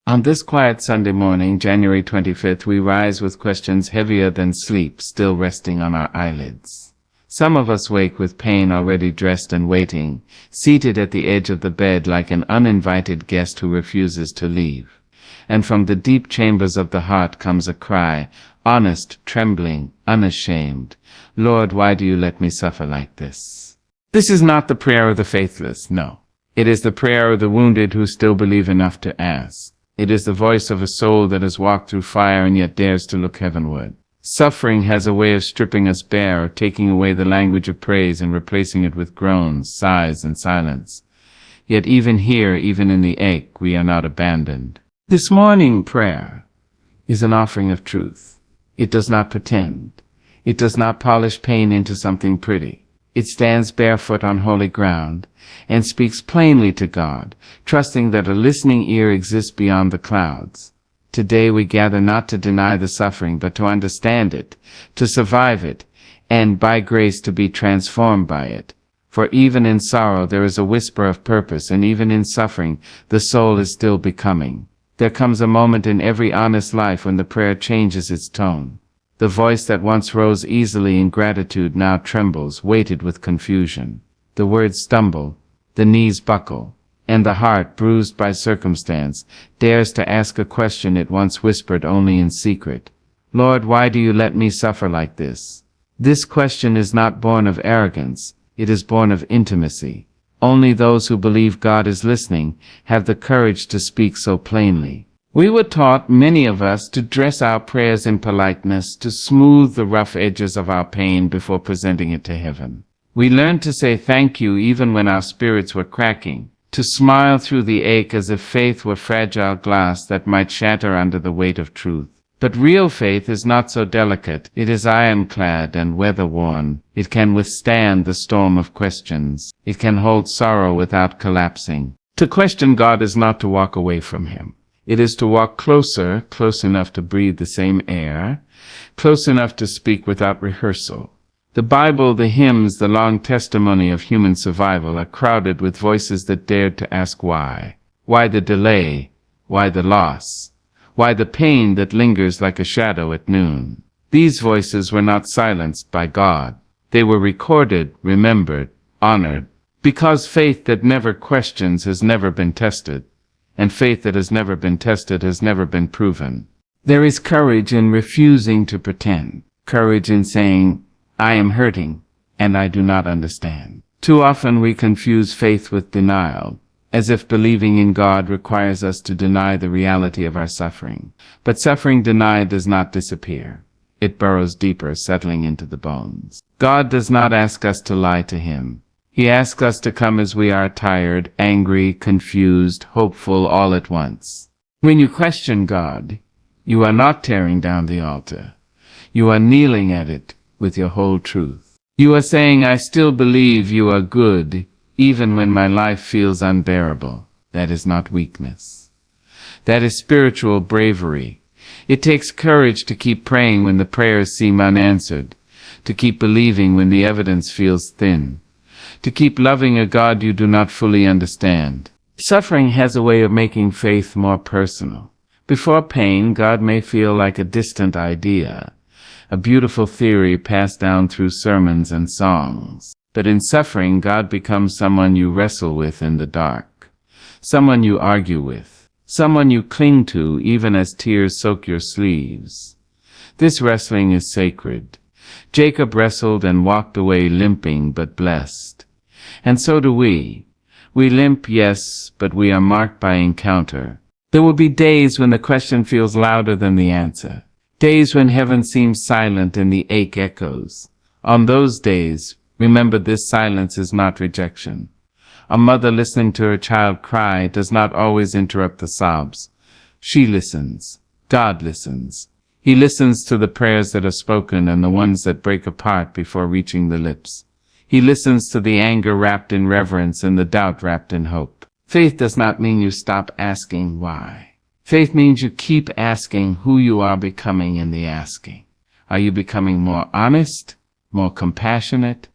On this quiet Sunday morning, January 25th, we rise with questions heavier than sleep still resting on our eyelids. Some of us wake with pain already dressed and waiting, seated at the edge of the bed like an uninvited guest who refuses to leave. And from the deep chambers of the heart comes a cry, honest, trembling, unashamed. Lord, why do you let me suffer like this? This is not the prayer of the faithless, no. It is the prayer of the wounded who still believe enough to ask. It is the voice of a soul that has walked through fire and yet dares to look heavenward. Suffering has a way of stripping us bare, of taking away the language of praise and replacing it with groans, sighs, and silence. Yet even here, even in the ache, we are not abandoned. This morning prayer is an offering of truth. It does not pretend. It does not polish pain into something pretty. It stands barefoot on holy ground and speaks plainly to God, trusting that a listening ear exists beyond the clouds. Today we gather not to deny the suffering, but to understand it, to survive it, and by grace to be transformed by it. For even in sorrow there is a whisper of purpose, and even in suffering the soul is still becoming. There comes a moment in every honest life when the prayer changes its tone. The voice that once rose easily in gratitude now trembles, weighted with confusion. The words stumble, the knees buckle, and the heart, bruised by circumstance, dares to ask a question it once whispered only in secret. Lord, why do you let me suffer like this? This question is not born of arrogance, it is born of intimacy. Only those who believe God is listening have the courage to speak so plainly. We were taught, many of us, to dress our prayers in politeness, to smooth the rough edges of our pain before presenting it to heaven. We learned to say thank you even when our spirits were cracking, to smile through the ache as if faith were fragile glass that might shatter under the weight of truth. But real faith is not so delicate. It is ironclad and weather-worn. It can withstand the storm of questions. It can hold sorrow without collapsing. To question God is not to walk away from Him. It is to walk closer, close enough to breathe the same air, close enough to speak without rehearsal. The Bible, the hymns, the long testimony of human survival are crowded with voices that dared to ask why. Why the delay? Why the loss? Why the pain that lingers like a shadow at noon? These voices were not silenced by God. They were recorded, remembered, honored, because faith that never questions has never been tested. And faith that has never been tested has never been proven. There is courage in refusing to pretend, courage in saying, I am hurting, and I do not understand. Too often we confuse faith with denial, as if believing in God requires us to deny the reality of our suffering. But suffering denied does not disappear. It burrows deeper, settling into the bones. God does not ask us to lie to Him. He asks us to come as we are, tired, angry, confused, hopeful, all at once. When you question God, you are not tearing down the altar. You are kneeling at it with your whole truth. You are saying, I still believe you are good, even when my life feels unbearable. That is not weakness. That is spiritual bravery. It takes courage to keep praying when the prayers seem unanswered, to keep believing when the evidence feels thin, to keep loving a God you do not fully understand. Suffering has a way of making faith more personal. Before pain, God may feel like a distant idea, a beautiful theory passed down through sermons and songs. But in suffering, God becomes someone you wrestle with in the dark, someone you argue with, someone you cling to even as tears soak your sleeves. This wrestling is sacred. Jacob wrestled and walked away limping but blessed. And so do we. We limp, yes, but we are marked by encounter. There will be days when the question feels louder than the answer. Days when heaven seems silent and the ache echoes. On those days, remember this silence is not rejection. A mother listening to her child cry does not always interrupt the sobs. She listens. God listens. He listens to the prayers that are spoken and the ones that break apart before reaching the lips. He listens to the anger wrapped in reverence and the doubt wrapped in hope. Faith does not mean you stop asking why. Faith means you keep asking who you are becoming in the asking. Are you becoming more honest, more compassionate,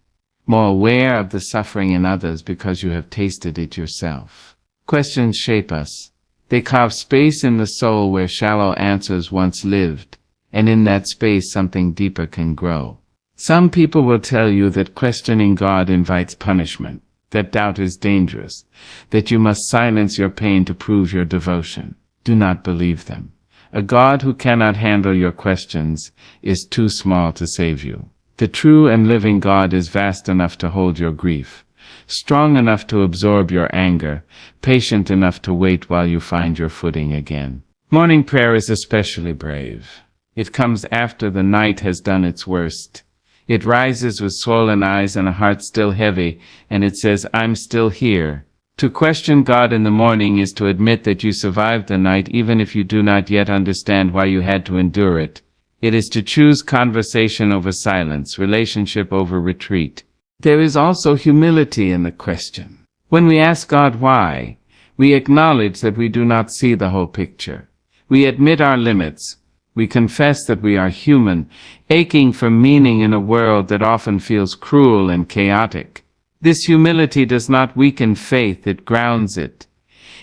more aware of the suffering in others because you have tasted it yourself? Questions shape us. They carve space in the soul where shallow answers once lived, and in that space something deeper can grow. Some people will tell you that questioning God invites punishment, that doubt is dangerous, that you must silence your pain to prove your devotion. Do not believe them. A God who cannot handle your questions is too small to save you. The true and living God is vast enough to hold your grief, strong enough to absorb your anger, patient enough to wait while you find your footing again. Morning prayer is especially brave. It comes after the night has done its worst. It rises with swollen eyes and a heart still heavy, and it says, "I'm still here." To question God in the morning is to admit that you survived the night even if you do not yet understand why you had to endure it. It is to choose conversation over silence, relationship over retreat. There is also humility in the question. When we ask God why, we acknowledge that we do not see the whole picture. We admit our limits. We confess that we are human, aching for meaning in a world that often feels cruel and chaotic. This humility does not weaken faith, it grounds it.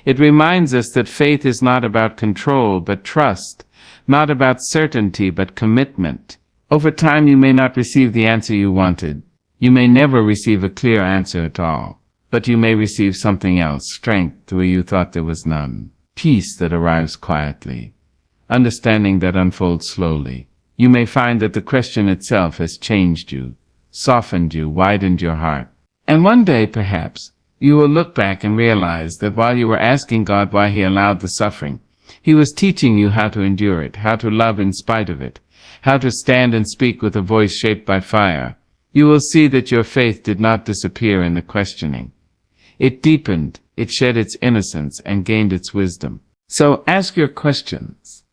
It reminds us that faith is not about control but trust, not about certainty but commitment. Over time you may not receive the answer you wanted. You may never receive a clear answer at all, but you may receive something else, strength where you thought there was none, peace that arrives quietly, understanding that unfolds slowly. You may find that the question itself has changed you, softened you, widened your heart. And one day, perhaps, you will look back and realize that while you were asking God why He allowed the suffering, He was teaching you how to endure it, how to love in spite of it, how to stand and speak with a voice shaped by fire. You will see that your faith did not disappear in the questioning. It deepened, it shed its innocence, and gained its wisdom. So ask your questions.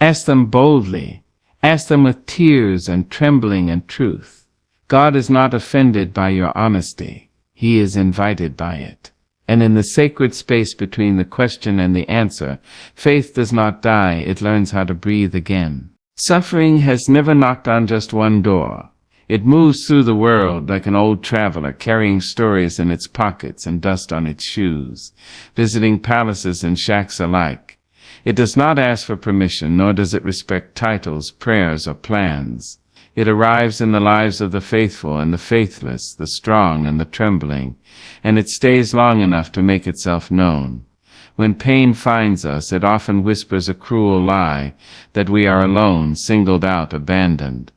Ask them boldly. Ask them with tears and trembling and truth. God is not offended by your honesty. He is invited by it. And in the sacred space between the question and the answer, faith does not die, it learns how to breathe again. Suffering has never knocked on just one door. It moves through the world like an old traveler, carrying stories in its pockets and dust on its shoes, visiting palaces and shacks alike. It does not ask for permission, nor does it respect titles, prayers, or plans. It arrives in the lives of the faithful and the faithless, the strong and the trembling, and it stays long enough to make itself known. When pain finds us, it often whispers a cruel lie, that we are alone, singled out, abandoned.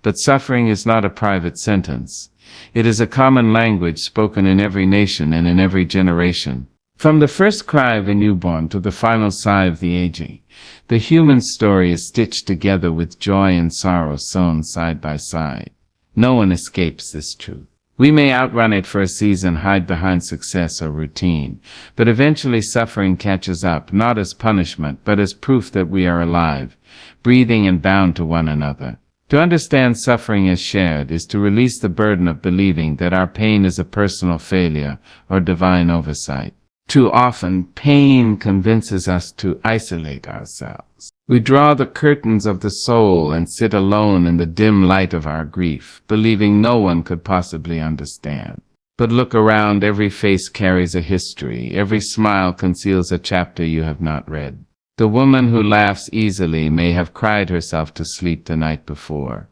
But suffering is not a private sentence. It is a common language spoken in every nation and in every generation. From the first cry of a newborn to the final sigh of the aging, the human story is stitched together with joy and sorrow sewn side by side. No one escapes this truth. We may outrun it for a season, hide behind success or routine, but eventually suffering catches up, not as punishment, but as proof that we are alive, breathing and bound to one another. To understand suffering as shared is to release the burden of believing that our pain is a personal failure or divine oversight. Too often, pain convinces us to isolate ourselves. We draw the curtains of the soul and sit alone in the dim light of our grief, believing no one could possibly understand. But look around, every face carries a history, every smile conceals a chapter you have not read. The woman who laughs easily may have cried herself to sleep the night before.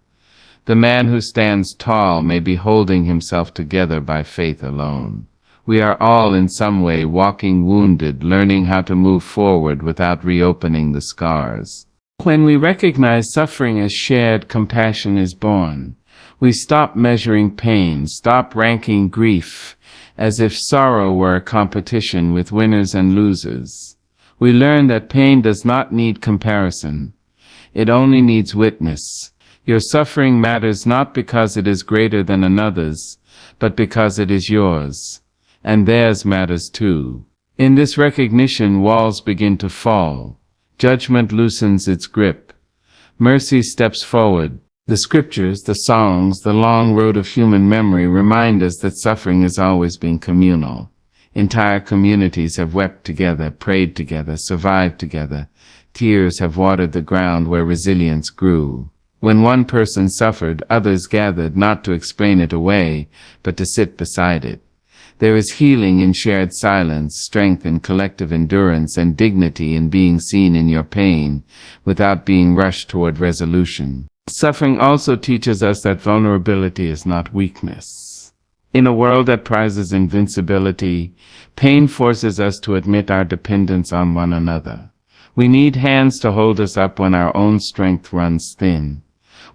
The man who stands tall may be holding himself together by faith alone. We are all in some way walking wounded, learning how to move forward without reopening the scars. When we recognize suffering as shared, compassion is born. We stop measuring pain, stop ranking grief, as if sorrow were a competition with winners and losers. We learn that pain does not need comparison. It only needs witness. Your suffering matters not because it is greater than another's, but because it is yours. And theirs matters too. In this recognition, walls begin to fall. Judgment loosens its grip. Mercy steps forward. The scriptures, the songs, the long road of human memory remind us that suffering has always been communal. Entire communities have wept together, prayed together, survived together. Tears have watered the ground where resilience grew. When one person suffered, others gathered not to explain it away, but to sit beside it. There is healing in shared silence, strength in collective endurance, and dignity in being seen in your pain without being rushed toward resolution. Suffering also teaches us that vulnerability is not weakness. In a world that prizes invincibility, pain forces us to admit our dependence on one another. We need hands to hold us up when our own strength runs thin.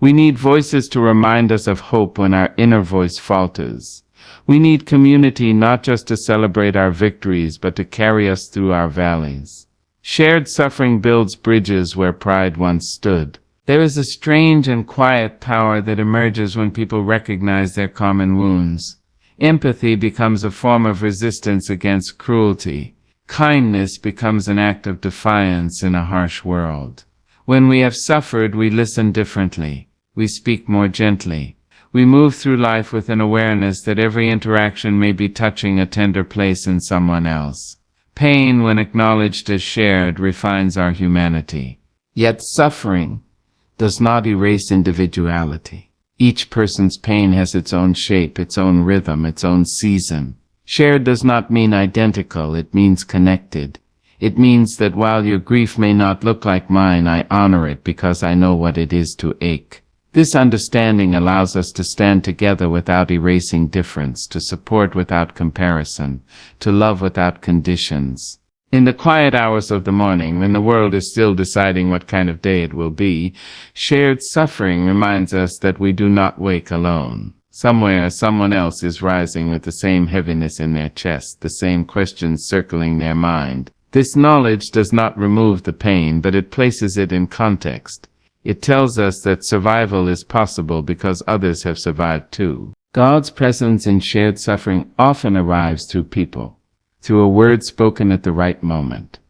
We need voices to remind us of hope when our inner voice falters. We need community not just to celebrate our victories, but to carry us through our valleys. Shared suffering builds bridges where pride once stood. There is a strange and quiet power that emerges when people recognize their common wounds. Empathy becomes a form of resistance against cruelty. Kindness becomes an act of defiance in a harsh world. When we have suffered, we listen differently. We speak more gently. We move through life with an awareness that every interaction may be touching a tender place in someone else. Pain, when acknowledged as shared, refines our humanity. Yet suffering does not erase individuality. Each person's pain has its own shape, its own rhythm, its own season. Shared does not mean identical, it means connected. It means that while your grief may not look like mine, I honor it because I know what it is to ache. This understanding allows us to stand together without erasing difference, to support without comparison, to love without conditions. In the quiet hours of the morning, when the world is still deciding what kind of day it will be, shared suffering reminds us that we do not wake alone. Somewhere, someone else is rising with the same heaviness in their chest, the same questions circling their mind. This knowledge does not remove the pain, but it places it in context. It tells us that survival is possible because others have survived too. God's presence in shared suffering often arrives through people, through a word spoken at the right moment,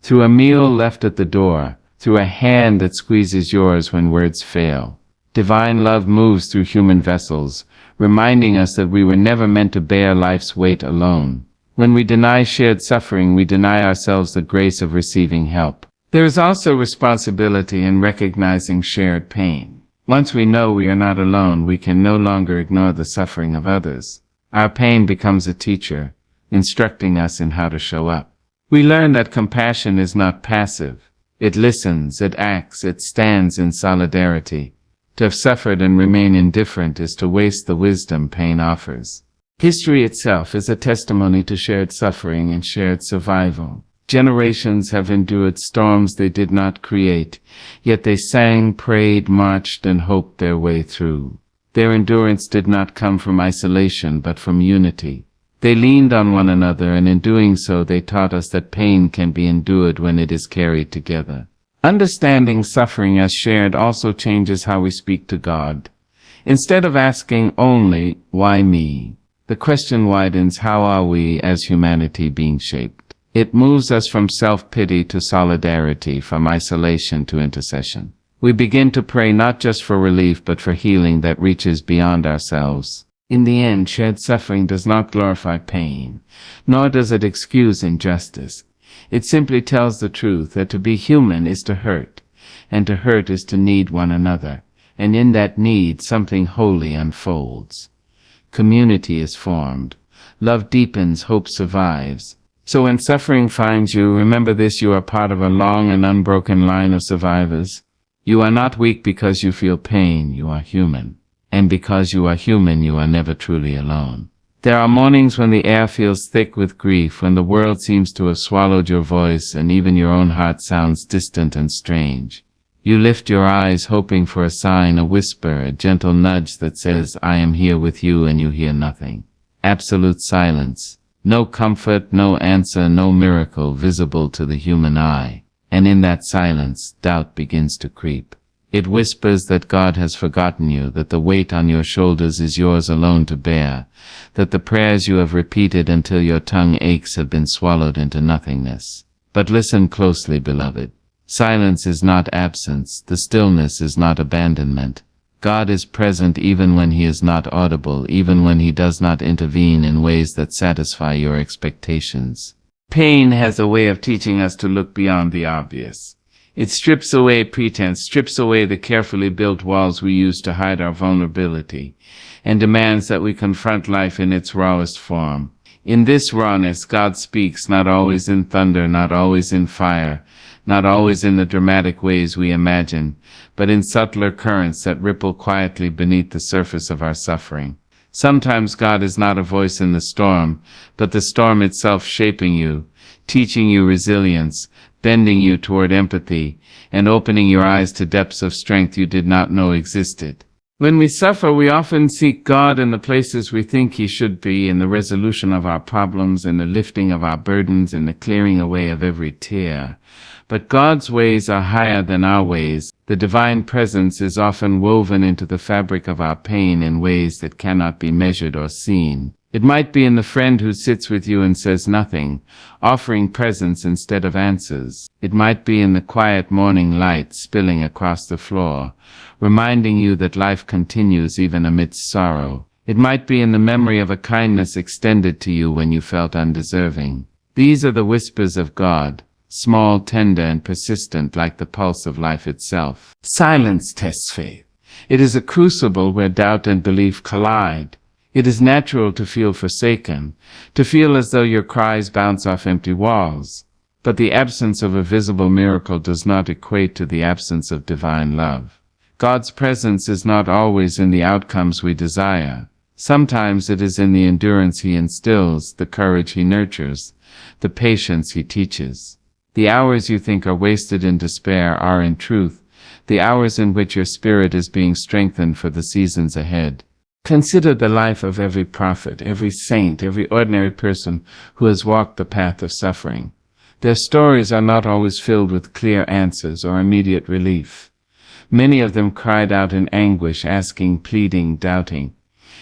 through a meal left at the door, through a hand that squeezes yours when words fail. Divine love moves through human vessels, reminding us that we were never meant to bear life's weight alone. When we deny shared suffering, we deny ourselves the grace of receiving help. There is also responsibility in recognizing shared pain. Once we know we are not alone, we can no longer ignore the suffering of others. Our pain becomes a teacher, instructing us in how to show up. We learn that compassion is not passive. It listens, it acts, it stands in solidarity. To have suffered and remain indifferent is to waste the wisdom pain offers. History itself is a testimony to shared suffering and shared survival. Generations have endured storms they did not create, yet they sang, prayed, marched, and hoped their way through. Their endurance did not come from isolation, but from unity. They leaned on one another, and in doing so they taught us that pain can be endured when it is carried together. Understanding suffering as shared also changes how we speak to God. Instead of asking only, "Why me?" the question widens, how are we as humanity being shaped? It moves us from self-pity to solidarity, from isolation to intercession. We begin to pray not just for relief, but for healing that reaches beyond ourselves. In the end, shared suffering does not glorify pain, nor does it excuse injustice. It simply tells the truth that to be human is to hurt, and to hurt is to need one another, and in that need something holy unfolds. Community is formed. Love deepens, hope survives. So when suffering finds you, remember this: you are part of a long and unbroken line of survivors. You are not weak because you feel pain, you are human. And because you are human, you are never truly alone. There are mornings when the air feels thick with grief, when the world seems to have swallowed your voice, and even your own heart sounds distant and strange. You lift your eyes hoping for a sign, a whisper, a gentle nudge that says, "I am here with you," and you hear nothing. Absolute silence. No comfort, no answer, no miracle visible to the human eye. And in that silence, doubt begins to creep. It whispers that God has forgotten you, that the weight on your shoulders is yours alone to bear, that the prayers you have repeated until your tongue aches have been swallowed into nothingness. But listen closely, beloved. Silence is not absence. The stillness is not abandonment. God is present even when he is not audible, even when he does not intervene in ways that satisfy your expectations. Pain has a way of teaching us to look beyond the obvious. It strips away pretense, strips away the carefully built walls we use to hide our vulnerability, and demands that we confront life in its rawest form. In this rawness, God speaks, not always in thunder, not always in fire, not always in the dramatic ways we imagine, but in subtler currents that ripple quietly beneath the surface of our suffering. Sometimes God is not a voice in the storm, but the storm itself shaping you, teaching you resilience, bending you toward empathy, and opening your eyes to depths of strength you did not know existed. When we suffer, we often seek God in the places we think He should be, in the resolution of our problems, in the lifting of our burdens, in the clearing away of every tear. But God's ways are higher than our ways. The divine presence is often woven into the fabric of our pain in ways that cannot be measured or seen. It might be in the friend who sits with you and says nothing, offering presence instead of answers. It might be in the quiet morning light spilling across the floor, reminding you that life continues even amidst sorrow. It might be in the memory of a kindness extended to you when you felt undeserving. These are the whispers of God, small, tender, and persistent like the pulse of life itself. Silence tests faith. It is a crucible where doubt and belief collide. It is natural to feel forsaken, to feel as though your cries bounce off empty walls. But the absence of a visible miracle does not equate to the absence of divine love. God's presence is not always in the outcomes we desire. Sometimes it is in the endurance He instills, the courage He nurtures, the patience He teaches. The hours you think are wasted in despair are, in truth, the hours in which your spirit is being strengthened for the seasons ahead. Consider the life of every prophet, every saint, every ordinary person who has walked the path of suffering. Their stories are not always filled with clear answers or immediate relief. Many of them cried out in anguish, asking, pleading, doubting.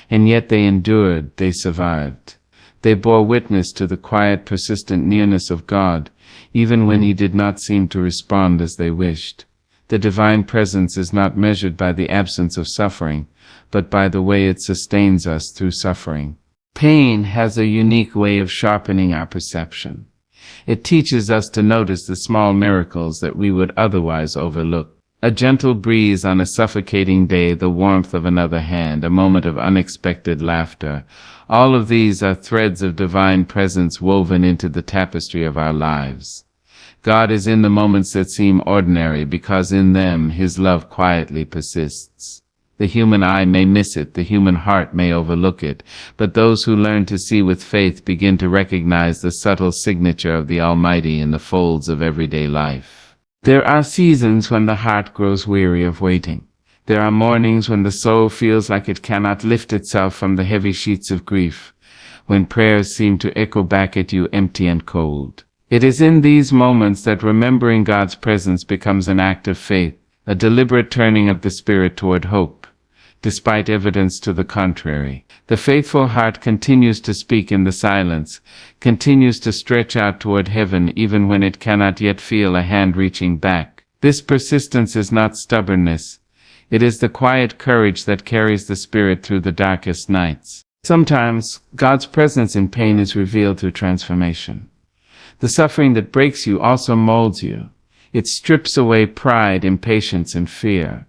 And yet they endured, they survived. They bore witness to the quiet, persistent nearness of God, even when He did not seem to respond as they wished. The divine presence is not measured by the absence of suffering, but by the way it sustains us through suffering. Pain has a unique way of sharpening our perception. It teaches us to notice the small miracles that we would otherwise overlook. A gentle breeze on a suffocating day, the warmth of another hand, a moment of unexpected laughter. All of these are threads of divine presence woven into the tapestry of our lives. God is in the moments that seem ordinary because in them His love quietly persists. The human eye may miss it, the human heart may overlook it, but those who learn to see with faith begin to recognize the subtle signature of the Almighty in the folds of everyday life. There are seasons when the heart grows weary of waiting. There are mornings when the soul feels like it cannot lift itself from the heavy sheets of grief, when prayers seem to echo back at you empty and cold. It is in these moments that remembering God's presence becomes an act of faith, a deliberate turning of the spirit toward hope, despite evidence to the contrary. The faithful heart continues to speak in the silence, continues to stretch out toward heaven even when it cannot yet feel a hand reaching back. This persistence is not stubbornness. It is the quiet courage that carries the spirit through the darkest nights. Sometimes, God's presence in pain is revealed through transformation. The suffering that breaks you also molds you. It strips away pride, impatience, and fear.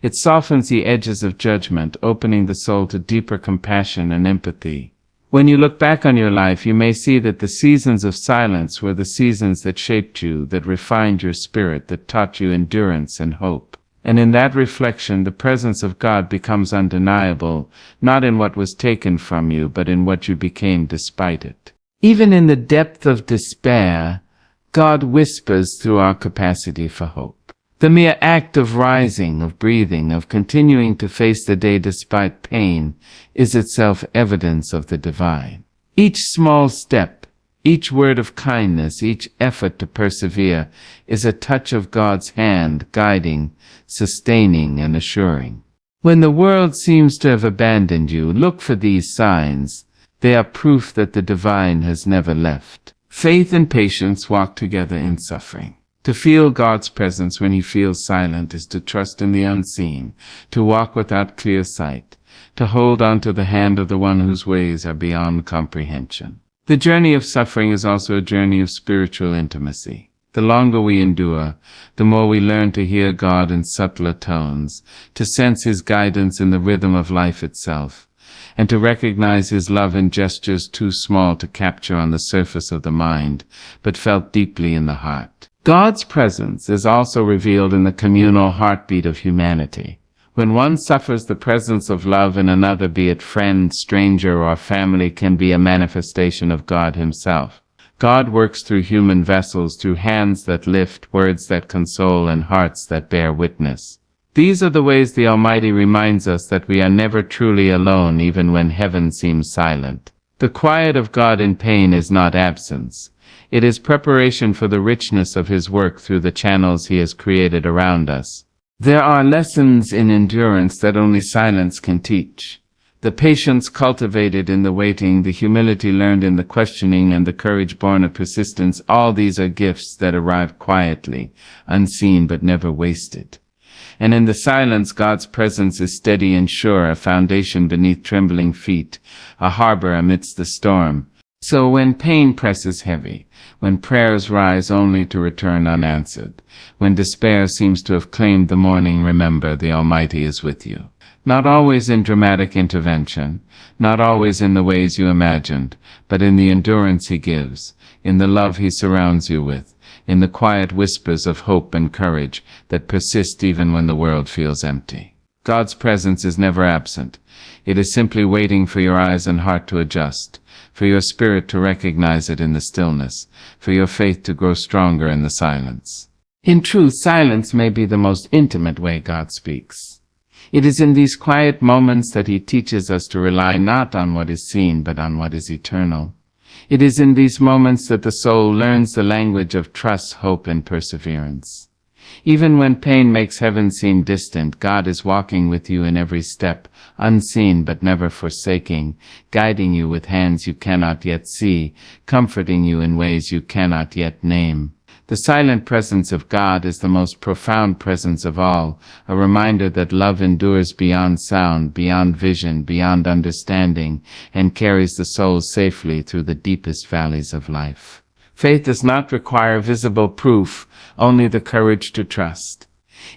It softens the edges of judgment, opening the soul to deeper compassion and empathy. When you look back on your life, you may see that the seasons of silence were the seasons that shaped you, that refined your spirit, that taught you endurance and hope. And in that reflection, the presence of God becomes undeniable, not in what was taken from you, but in what you became despite it. Even in the depth of despair, God whispers through our capacity for hope. The mere act of rising, of breathing, of continuing to face the day despite pain is itself evidence of the divine. Each small step, each word of kindness, each effort to persevere is a touch of God's hand, guiding, sustaining, and assuring. When the world seems to have abandoned you, look for these signs. They are proof that the divine has never left. Faith and patience walk together in suffering. To feel God's presence when He feels silent is to trust in the unseen, to walk without clear sight, to hold on to the hand of the one whose ways are beyond comprehension. The journey of suffering is also a journey of spiritual intimacy. The longer we endure, the more we learn to hear God in subtler tones, to sense His guidance in the rhythm of life itself. and to recognize his love in gestures too small to capture on the surface of the mind, but felt deeply in the heart. God's presence is also revealed in the communal heartbeat of humanity. When one suffers, the presence of love in another, be it friend, stranger, or family, can be a manifestation of God himself. God works through human vessels, through hands that lift, words that console, and hearts that bear witness. These are the ways the Almighty reminds us that we are never truly alone, even when heaven seems silent. The quiet of God in pain is not absence. It is preparation for the richness of his work through the channels he has created around us. There are lessons in endurance that only silence can teach. The patience cultivated in the waiting, the humility learned in the questioning, and the courage born of persistence, all these are gifts that arrive quietly, unseen but never wasted. And in the silence, God's presence is steady and sure, a foundation beneath trembling feet, a harbor amidst the storm. So when pain presses heavy, when prayers rise only to return unanswered, when despair seems to have claimed the morning, remember the Almighty is with you. Not always in dramatic intervention, not always in the ways you imagined, but in the endurance he gives, in the love he surrounds you with, in the quiet whispers of hope and courage that persist even when the world feels empty. God's presence is never absent. It is simply waiting for your eyes and heart to adjust, for your spirit to recognize it in the stillness, for your faith to grow stronger in the silence. In truth, silence may be the most intimate way God speaks. It is in these quiet moments that he teaches us to rely not on what is seen, but on what is eternal. It is in these moments that the soul learns the language of trust, hope, and perseverance. Even when pain makes heaven seem distant, God is walking with you in every step, unseen but never forsaking, guiding you with hands you cannot yet see, comforting you in ways you cannot yet name. The silent presence of God is the most profound presence of all, a reminder that love endures beyond sound, beyond vision, beyond understanding, and carries the soul safely through the deepest valleys of life. Faith does not require visible proof, only the courage to trust.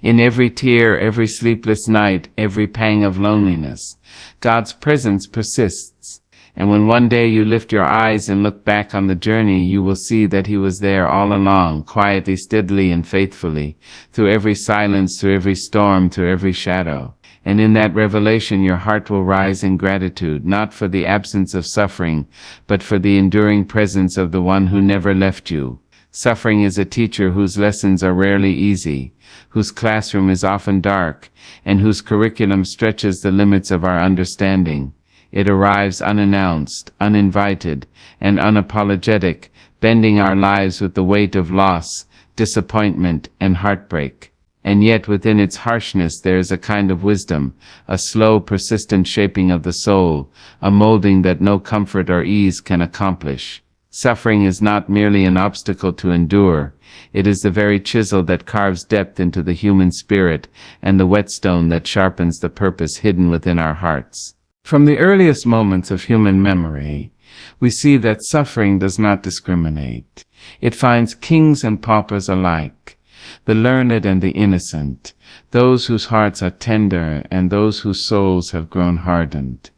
In every tear, every sleepless night, every pang of loneliness, God's presence persists. And when one day you lift your eyes and look back on the journey, you will see that he was there all along, quietly, steadily, and faithfully, through every silence, through every storm, through every shadow. And in that revelation your heart will rise in gratitude, not for the absence of suffering, but for the enduring presence of the one who never left you. Suffering is a teacher whose lessons are rarely easy, whose classroom is often dark, and whose curriculum stretches the limits of our understanding. It arrives unannounced, uninvited, and unapologetic, bending our lives with the weight of loss, disappointment, and heartbreak. And yet within its harshness there is a kind of wisdom, a slow, persistent shaping of the soul, a molding that no comfort or ease can accomplish. Suffering is not merely an obstacle to endure. It is the very chisel that carves depth into the human spirit, and the whetstone that sharpens the purpose hidden within our hearts. From the earliest moments of human memory, we see that suffering does not discriminate. It finds kings and paupers alike, the learned and the innocent, those whose hearts are tender and those whose souls have grown hardened.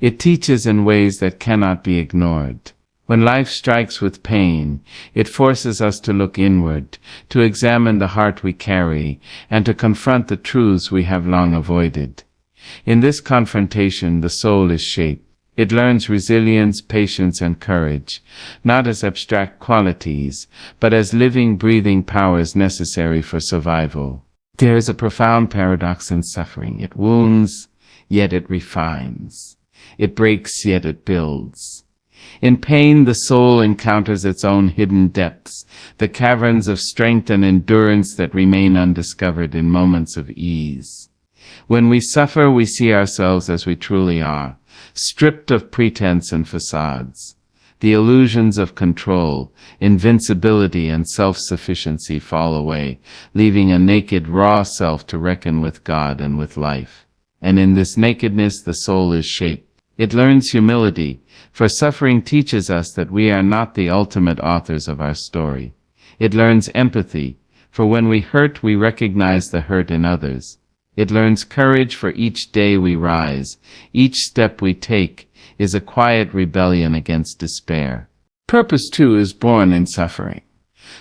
It teaches in ways that cannot be ignored. When life strikes with pain, it forces us to look inward, to examine the heart we carry, and to confront the truths we have long avoided. In this confrontation, the soul is shaped. It learns resilience, patience, and courage, not as abstract qualities, but as living, breathing powers necessary for survival. There is a profound paradox in suffering. It wounds, yet it refines. It breaks, yet it builds. In pain, the soul encounters its own hidden depths, the caverns of strength and endurance that remain undiscovered in moments of ease. When we suffer, we see ourselves as we truly are, stripped of pretense and facades. The illusions of control, invincibility, and self-sufficiency fall away, leaving a naked, raw self to reckon with God and with life. And in this nakedness, the soul is shaped. It learns humility, for suffering teaches us that we are not the ultimate authors of our story. It learns empathy, for when we hurt, we recognize the hurt in others. It learns courage for each day we rise. Each step we take is a quiet rebellion against despair. Purpose, too, is born in suffering.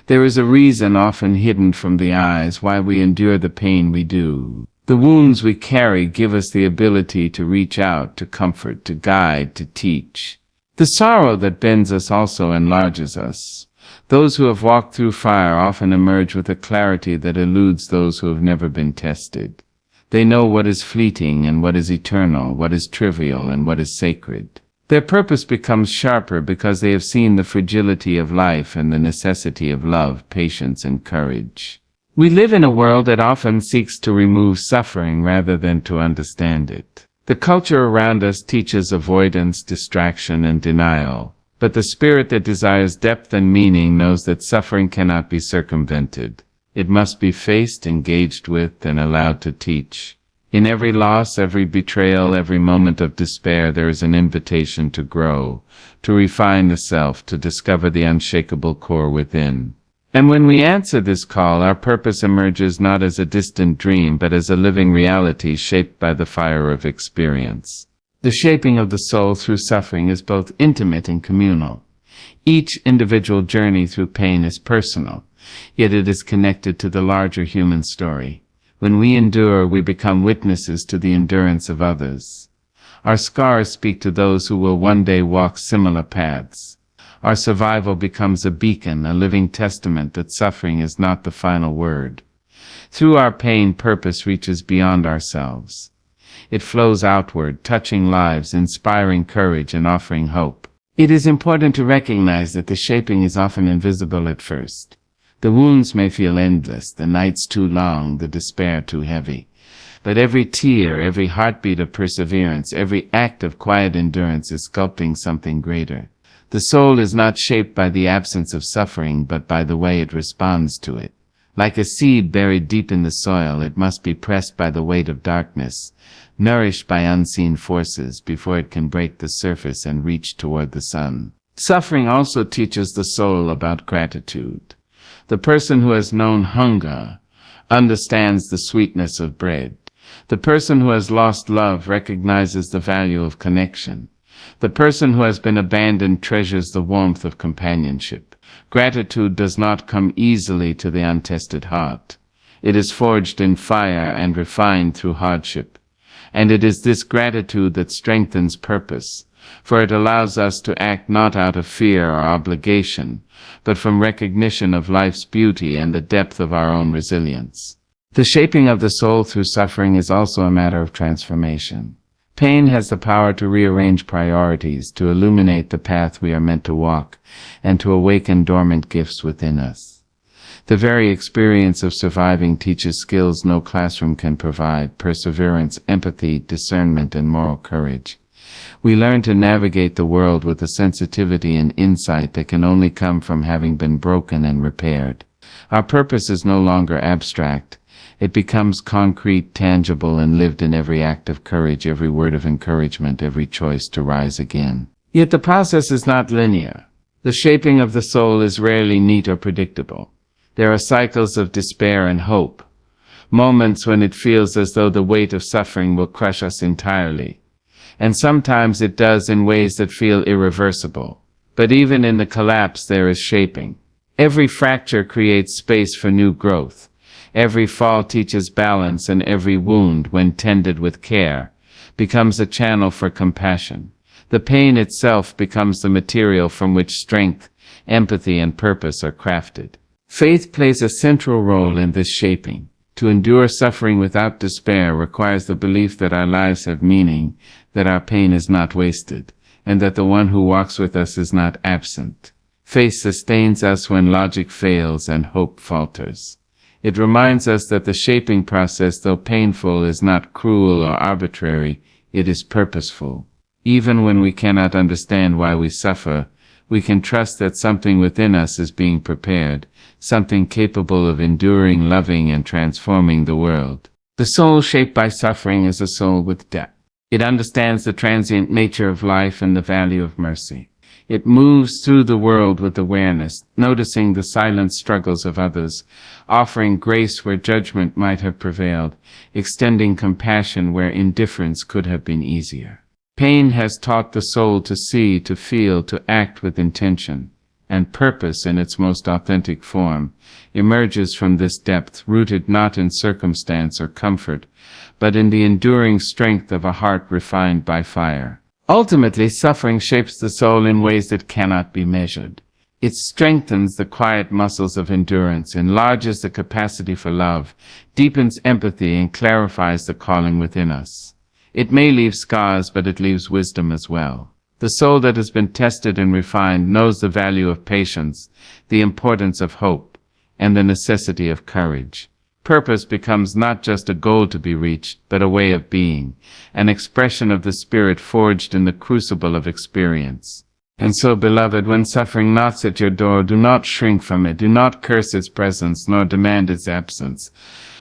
There is a reason often hidden from the eyes why we endure the pain we do. The wounds we carry give us the ability to reach out, to comfort, to guide, to teach. The sorrow that bends us also enlarges us. Those who have walked through fire often emerge with a clarity that eludes those who have never been tested. They know what is fleeting and what is eternal, what is trivial and what is sacred. Their purpose becomes sharper because they have seen the fragility of life and the necessity of love, patience, and courage. We live in a world that often seeks to remove suffering rather than to understand it. The culture around us teaches avoidance, distraction, and denial. But the spirit that desires depth and meaning knows that suffering cannot be circumvented. It must be faced, engaged with, and allowed to teach. In every loss, every betrayal, every moment of despair, there is an invitation to grow, to refine the self, to discover the unshakable core within. And when we answer this call, our purpose emerges not as a distant dream, but as a living reality shaped by the fire of experience. The shaping of the soul through suffering is both intimate and communal. Each individual journey through pain is personal, yet it is connected to the larger human story. When we endure, we become witnesses to the endurance of others. Our scars speak to those who will one day walk similar paths. Our survival becomes a beacon, a living testament that suffering is not the final word. Through our pain, purpose reaches beyond ourselves. It flows outward, touching lives, inspiring courage, and offering hope. It is important to recognize that the shaping is often invisible at first. The wounds may feel endless, the nights too long, the despair too heavy. But every tear, every heartbeat of perseverance, every act of quiet endurance is sculpting something greater. The soul is not shaped by the absence of suffering, but by the way it responds to it. Like a seed buried deep in the soil, it must be pressed by the weight of darkness, nourished by unseen forces before it can break the surface and reach toward the sun. Suffering also teaches the soul about gratitude. The person who has known hunger understands the sweetness of bread. The person who has lost love recognizes the value of connection. The person who has been abandoned treasures the warmth of companionship. Gratitude does not come easily to the untested heart. It is forged in fire and refined through hardship. And it is this gratitude that strengthens purpose, for it allows us to act not out of fear or obligation, but from recognition of life's beauty and the depth of our own resilience. The shaping of the soul through suffering is also a matter of transformation. Pain has the power to rearrange priorities, to illuminate the path we are meant to walk, and to awaken dormant gifts within us. The very experience of surviving teaches skills no classroom can provide: perseverance, empathy, discernment, and moral courage. We learn to navigate the world with a sensitivity and insight that can only come from having been broken and repaired. Our purpose is no longer abstract. It becomes concrete, tangible, and lived in every act of courage, every word of encouragement, every choice to rise again. Yet the process is not linear. The shaping of the soul is rarely neat or predictable. There are cycles of despair and hope, moments when it feels as though the weight of suffering will crush us entirely. And sometimes it does in ways that feel irreversible. But even in the collapse there is shaping. Every fracture creates space for new growth. Every fall teaches balance, and every wound, when tended with care, becomes a channel for compassion. The pain itself becomes the material from which strength, empathy, and purpose are crafted. Faith plays a central role in this shaping. To endure suffering without despair requires the belief that our lives have meaning, that our pain is not wasted, and that the one who walks with us is not absent. Faith sustains us when logic fails and hope falters. It reminds us that the shaping process, though painful, is not cruel or arbitrary. It is purposeful. Even when we cannot understand why we suffer, we can trust that something within us is being prepared, something capable of enduring, loving, and transforming the world. The soul shaped by suffering is a soul with depth. It understands the transient nature of life and the value of mercy. It moves through the world with awareness, noticing the silent struggles of others, offering grace where judgment might have prevailed, extending compassion where indifference could have been easier. Pain has taught the soul to see, to feel, to act with intention, and purpose in its most authentic form emerges from this depth, rooted not in circumstance or comfort, but in the enduring strength of a heart refined by fire. Ultimately, suffering shapes the soul in ways that cannot be measured. It strengthens the quiet muscles of endurance, enlarges the capacity for love, deepens empathy, and clarifies the calling within us. It may leave scars, but it leaves wisdom as well. The soul that has been tested and refined knows the value of patience, the importance of hope, and the necessity of courage. Purpose becomes not just a goal to be reached, but a way of being, an expression of the spirit forged in the crucible of experience. And so, beloved, when suffering knocks at your door, do not shrink from it, do not curse its presence, nor demand its absence.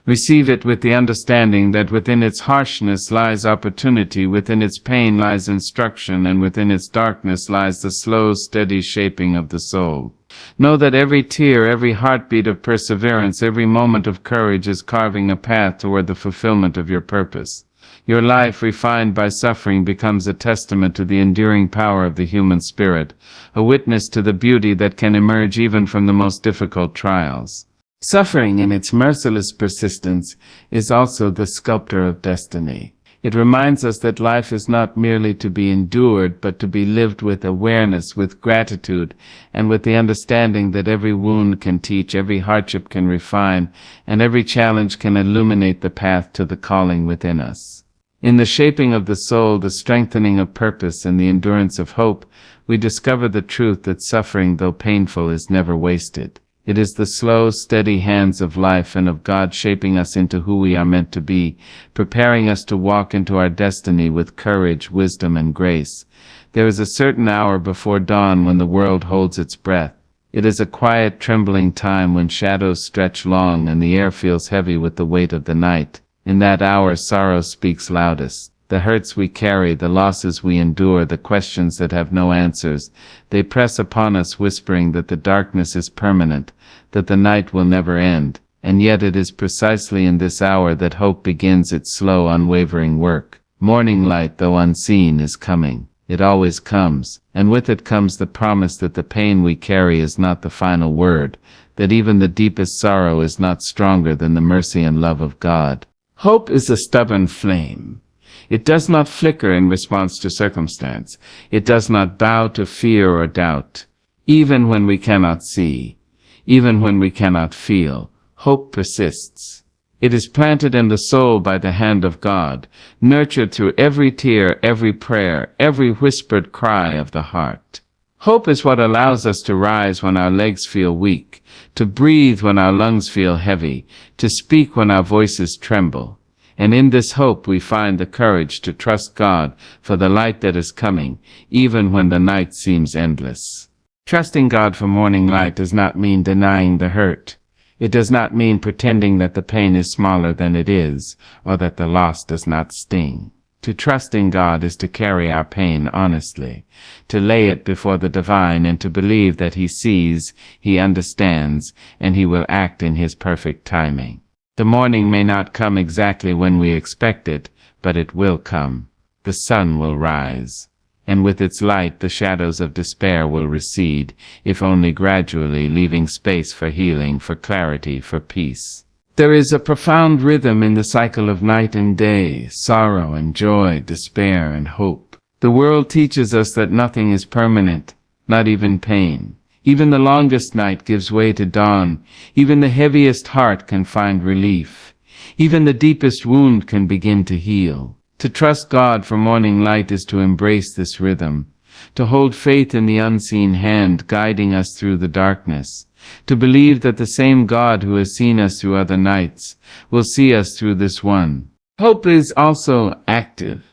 Receive it with the understanding that within its harshness lies opportunity, within its pain lies instruction, and within its darkness lies the slow, steady shaping of the soul. Know that every tear, every heartbeat of perseverance, every moment of courage is carving a path toward the fulfillment of your purpose. Your life, refined by suffering, becomes a testament to the enduring power of the human spirit, a witness to the beauty that can emerge even from the most difficult trials. Suffering, in its merciless persistence, is also the sculptor of destiny. It reminds us that life is not merely to be endured, but to be lived with awareness, with gratitude, and with the understanding that every wound can teach, every hardship can refine, and every challenge can illuminate the path to the calling within us. In the shaping of the soul, the strengthening of purpose, and the endurance of hope, we discover the truth that suffering, though painful, is never wasted. It is the slow, steady hands of life and of God shaping us into who we are meant to be, preparing us to walk into our destiny with courage, wisdom, and grace. There is a certain hour before dawn when the world holds its breath. It is a quiet, trembling time when shadows stretch long and the air feels heavy with the weight of the night. In that hour, sorrow speaks loudest. The hurts we carry, the losses we endure, the questions that have no answers, they press upon us, whispering that the darkness is permanent, that the night will never end. And yet it is precisely in this hour that hope begins its slow, unwavering work. Morning light, though unseen, is coming. It always comes, and with it comes the promise that the pain we carry is not the final word, that even the deepest sorrow is not stronger than the mercy and love of God. Hope is a stubborn flame. It does not flicker in response to circumstance. It does not bow to fear or doubt. Even when we cannot see, even when we cannot feel, hope persists. It is planted in the soul by the hand of God, nurtured through every tear, every prayer, every whispered cry of the heart. Hope is what allows us to rise when our legs feel weak, to breathe when our lungs feel heavy, to speak when our voices tremble. And in this hope we find the courage to trust God for the light that is coming, even when the night seems endless. Trusting God for morning light does not mean denying the hurt. It does not mean pretending that the pain is smaller than it is, or that the loss does not sting. To trust in God is to carry our pain honestly, to lay it before the divine, and to believe that He sees, He understands, and He will act in His perfect timing. The morning may not come exactly when we expect it, but it will come. The sun will rise, and with its light the shadows of despair will recede, if only gradually, leaving space for healing, for clarity, for peace. There is a profound rhythm in the cycle of night and day, sorrow and joy, despair and hope. The world teaches us that nothing is permanent, not even pain. Even the longest night gives way to dawn. Even the heaviest heart can find relief. Even the deepest wound can begin to heal. To trust God for morning light is to embrace this rhythm, to hold faith in the unseen hand guiding us through the darkness, to believe that the same God who has seen us through other nights will see us through this one. Hope is also active.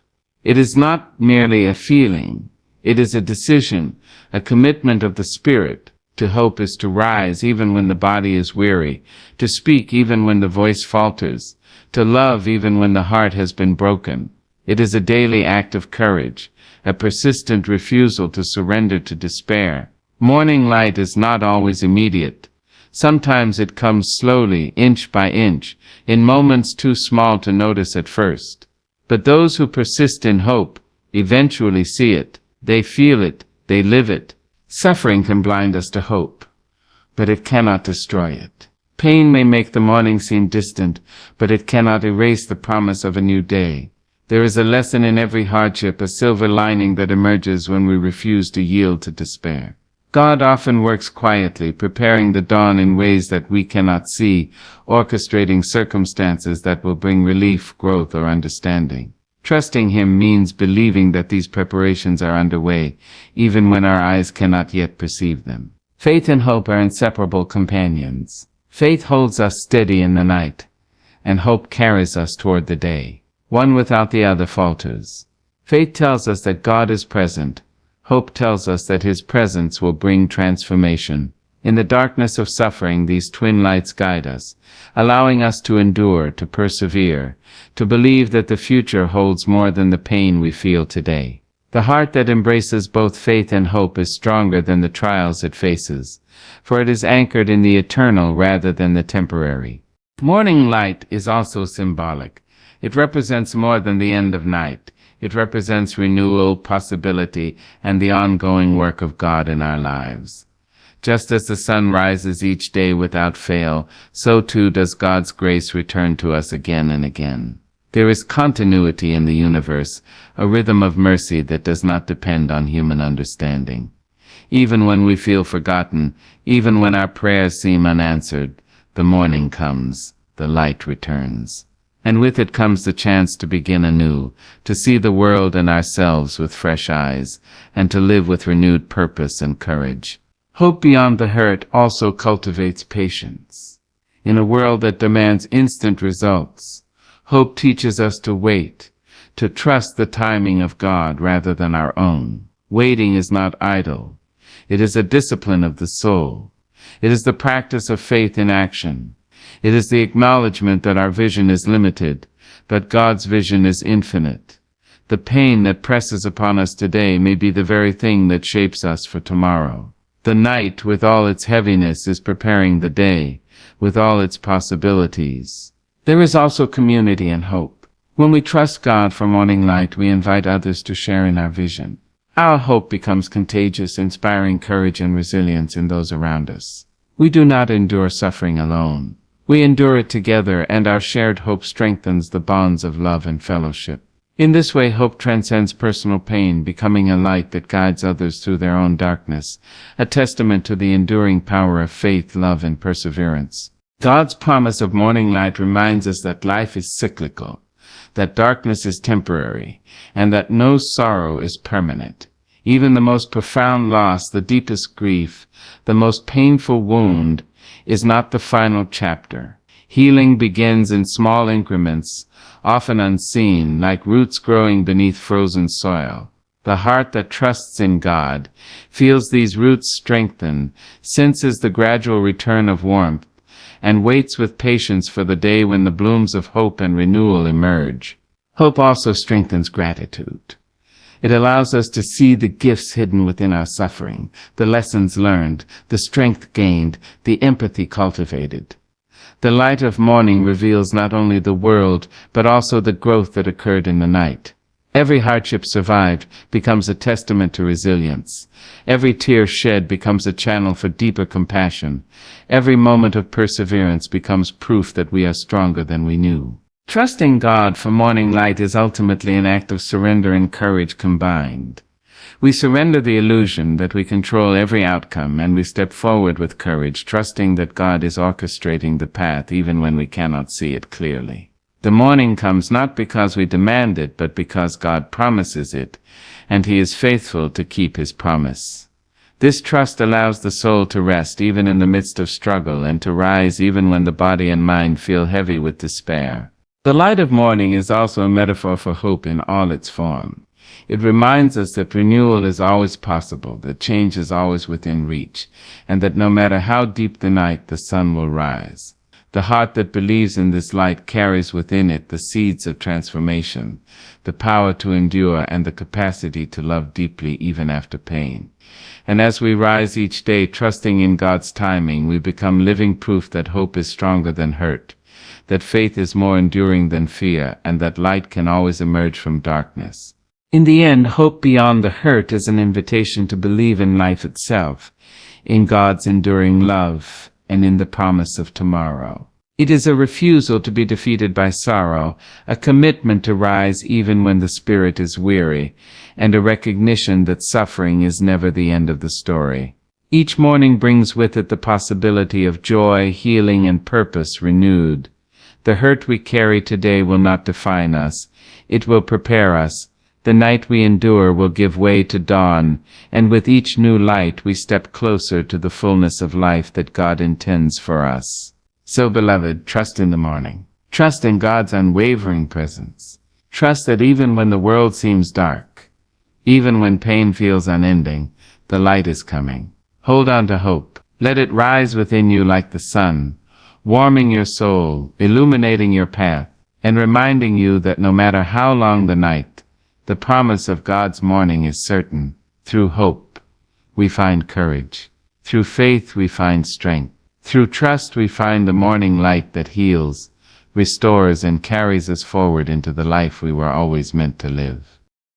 It is not merely a feeling. It is a decision, a commitment of the spirit. To hope is to rise even when the body is weary, to speak even when the voice falters, to love even when the heart has been broken. It is a daily act of courage, a persistent refusal to surrender to despair. Morning light is not always immediate. Sometimes it comes slowly, inch by inch, in moments too small to notice at first. But those who persist in hope eventually see it, they feel it, they live it. Suffering can blind us to hope, but it cannot destroy it. Pain may make the morning seem distant, but it cannot erase the promise of a new day. There is a lesson in every hardship, a silver lining that emerges when we refuse to yield to despair. God often works quietly, preparing the dawn in ways that we cannot see, orchestrating circumstances that will bring relief, growth, or understanding. Trusting Him means believing that these preparations are underway, even when our eyes cannot yet perceive them. Faith and hope are inseparable companions. Faith holds us steady in the night, and hope carries us toward the day. One without the other falters. Faith tells us that God is present. Hope tells us that His presence will bring transformation. In the darkness of suffering, these twin lights guide us, allowing us to endure, to persevere, to believe that the future holds more than the pain we feel today. The heart that embraces both faith and hope is stronger than the trials it faces, for it is anchored in the eternal rather than the temporary. Morning light is also symbolic. It represents more than the end of night. It represents renewal, possibility, and the ongoing work of God in our lives. Just as the sun rises each day without fail, so too does God's grace return to us again and again. There is continuity in the universe, a rhythm of mercy that does not depend on human understanding. Even when we feel forgotten, even when our prayers seem unanswered, the morning comes, the light returns. And with it comes the chance to begin anew, to see the world and ourselves with fresh eyes, and to live with renewed purpose and courage. Hope beyond the hurt also cultivates patience. In a world that demands instant results, hope teaches us to wait, to trust the timing of God rather than our own. Waiting is not idle. It is a discipline of the soul. It is the practice of faith in action. It is the acknowledgement that our vision is limited, but God's vision is infinite. The pain that presses upon us today may be the very thing that shapes us for tomorrow. The night, with all its heaviness, is preparing the day, with all its possibilities. There is also community and hope. When we trust God for morning light, we invite others to share in our vision. Our hope becomes contagious, inspiring courage and resilience in those around us. We do not endure suffering alone. We endure it together, and our shared hope strengthens the bonds of love and fellowship. In this way, hope transcends personal pain, becoming a light that guides others through their own darkness, a testament to the enduring power of faith, love, and perseverance. God's promise of morning light reminds us that life is cyclical, that darkness is temporary, and that no sorrow is permanent. Even the most profound loss, the deepest grief, the most painful wound, is not the final chapter. Healing begins in small increments, often unseen, like roots growing beneath frozen soil. The heart that trusts in God feels these roots strengthen, senses the gradual return of warmth, and waits with patience for the day when the blooms of hope and renewal emerge. Hope also strengthens gratitude. It allows us to see the gifts hidden within our suffering, the lessons learned, the strength gained, the empathy cultivated. The light of morning reveals not only the world, but also the growth that occurred in the night. Every hardship survived becomes a testament to resilience. Every tear shed becomes a channel for deeper compassion. Every moment of perseverance becomes proof that we are stronger than we knew. Trusting God for morning light is ultimately an act of surrender and courage combined. We surrender the illusion that we control every outcome, and we step forward with courage, trusting that God is orchestrating the path even when we cannot see it clearly. The morning comes not because we demand it, but because God promises it, and He is faithful to keep His promise. This trust allows the soul to rest even in the midst of struggle, and to rise even when the body and mind feel heavy with despair. The light of morning is also a metaphor for hope in all its form. It reminds us that renewal is always possible, that change is always within reach, and that no matter how deep the night, the sun will rise. The heart that believes in this light carries within it the seeds of transformation, the power to endure and the capacity to love deeply even after pain. And as we rise each day trusting in God's timing, we become living proof that hope is stronger than hurt, that faith is more enduring than fear, and that light can always emerge from darkness. In the end, hope beyond the hurt is an invitation to believe in life itself, in God's enduring love, and in the promise of tomorrow. It is a refusal to be defeated by sorrow, a commitment to rise even when the spirit is weary, and a recognition that suffering is never the end of the story. Each morning brings with it the possibility of joy, healing, and purpose renewed. The hurt we carry today will not define us. It will prepare us. The night we endure will give way to dawn, and with each new light we step closer to the fullness of life that God intends for us. So, beloved, trust in the morning. Trust in God's unwavering presence. Trust that even when the world seems dark, even when pain feels unending, the light is coming. Hold on to hope. Let it rise within you like the sun, warming your soul, illuminating your path, and reminding you that no matter how long the night, the promise of God's morning is certain. Through hope, we find courage. Through faith, we find strength. Through trust, we find the morning light that heals, restores, and carries us forward into the life we were always meant to live.